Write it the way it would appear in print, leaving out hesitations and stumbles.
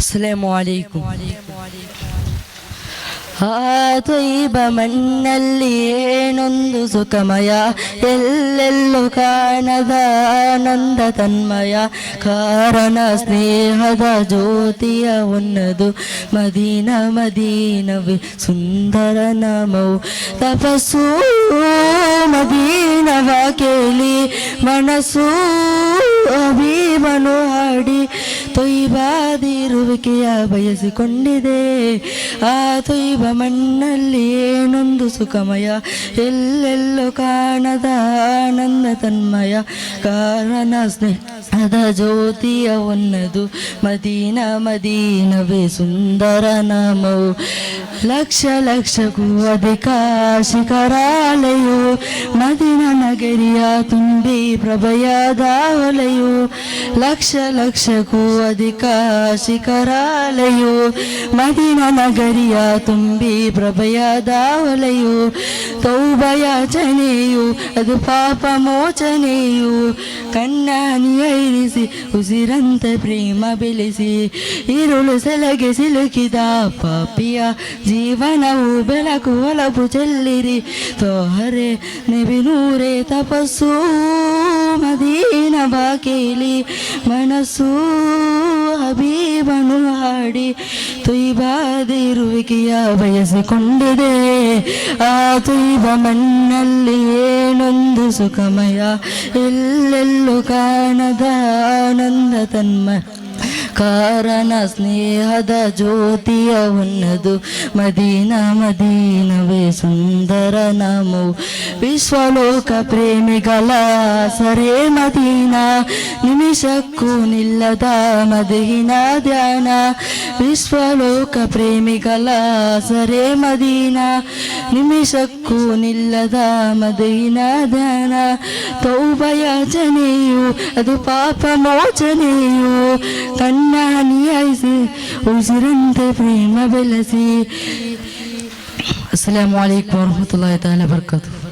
ಅಸ್ಸಲಾಮು ಅಲೈಕುಂ. ಆ ತ್ವಯ್ಬ ಮಣ್ಣಲ್ಲಿ ಏನೊಂದು ಸುಖಮಯ, ಎಲ್ಲೆಲ್ಲೂ ಕಾಣದ ಆನಂದ ತನ್ಮಯ. ಕಾರಣ ಸ್ನೇಹದ ಜ್ಯೋತಿಯ ಉನ್ನದು ಮದೀನ, ಮದೀನವೇ ಸುಂದರ ನಾಮವು. ತಪಸ್ಸು ಮದೀನವ ಕೇಳಿ ಮನಸ್ಸು ಅಭಿಮನು ಹಾಡಿ ತೊಯ್ಬಾದಿರುವಿಕೆಯ ಬಯಸಿಕೊಂಡಿದೆ. ಆ ತೊಯ್ಬ ಮಣ್ಣಲ್ಲಿ ಏನೊಂದು ಸುಖಮಯ, ಎಲ್ಲೆಲ್ಲೂ ಕಾಣದ ಆನಂದ ತನ್ಮಯ. ಕಾರಣ ಸ್ನೇಹದ ಜ್ಯೋತಿಯ ಉನ್ನದು ಮದೀನ, ಮದೀನವೇ ಸುಂದರ ನಾಮವು. ಲಕ್ಷ ಲಕ್ಷಕ್ಕೂ ಅಧಿಕ ಶಿಖರಾಲಯು ಮದೀನ ನಗರಿಯ ತುಂಬಿ ಪ್ರಭೆಯಾದ ಹೊಲೆಯು. ಲಕ್ಷ ಲಕ್ಷಕ್ಕೂ ಅಧಿಕ ಶಿಖರಾಲಯು ಮದೀನ ನಗರಿಯ ತುಂಬಿ ಪ್ರಭೆಯಾದ ಹೊಲೆಯು. ತೌಬಯಾಚನೆಯು ಅದು ಪಾಪ ಮೋಚನೆಯು. ಕಣ್ಣಾನಿಯೈರಿಸಿ ಉಸಿರಂತೆ ಪ್ರೇಮ ಬೆಳೆಸಿ ഇരുಳು ಸೆಲೆಗೆ ಸಿಲುಕಿದ ಪಾಪಿಯ ಜೀವನವು ಬೆಳಕು ಒಲಬು ಚೆಲ್ಲಿರಿ. ತೋಹರೆ ನೆಬಿನೂರೇ ತಪಸ್ಸು ಮದೀನವ ಕೇಳಿ ಮನಸ್ಸು ಹಬೀಬನು ಹಾಡಿ ತೊಯ್ಬಾದಿರುವಿಕೆಯ ಬಯಸಿಕೊಂಡಿದೆ. ಆ ತೊಯ್ಬ ಮಣ್ಣಲ್ಲಿ ಏನೊಂದು ಸುಖಮಯ, ಎಲ್ಲೆಲ್ಲೂ ಕಾಣದ ಆನಂದ ತನ್ಮಯ. ಕಾರಣ ಸ್ನೇಹದ ಜ್ಯೋತಿಯ ಉನ್ನದು ಮದೀನ, ಮದೀನವೇ ಸುಂದರ ನಾಮವು. ವಿಶ್ವಲೋಕ ಪ್ರೇಮಿಗಳ ಸರೇ ಮದೀನ, ನಿಮಿಷಕ್ಕೂ ನಿಲ್ಲದ ಮದೀನ ಧ್ಯಾನ. ವಿಶ್ವಲೋಕ ಪ್ರೇಮಿಗಳ ಸರೇ ಮದೀನ, ನಿಮಿಷಕ್ಕೂ ನಿಲ್ಲದ ಮದೀನ ಧ್ಯಾನ. ತೌಬಯಾಚನೆಯು ಅದು ಪಾಪ ಮೋಚನೆಯು. ಕಣ್ಣಾನಿಯೈಸಿ ಉಸಿರಂತೆ ಪ್ರೇಮ ಬೆಳೆಸಿ. ಅಸ್ಸಲಾಮು ಅಲೈಕುಂ ವರಹಮತುಲ್ಲಾಹಿ ತಆಲಾ ವಬರಕಾತುಹು.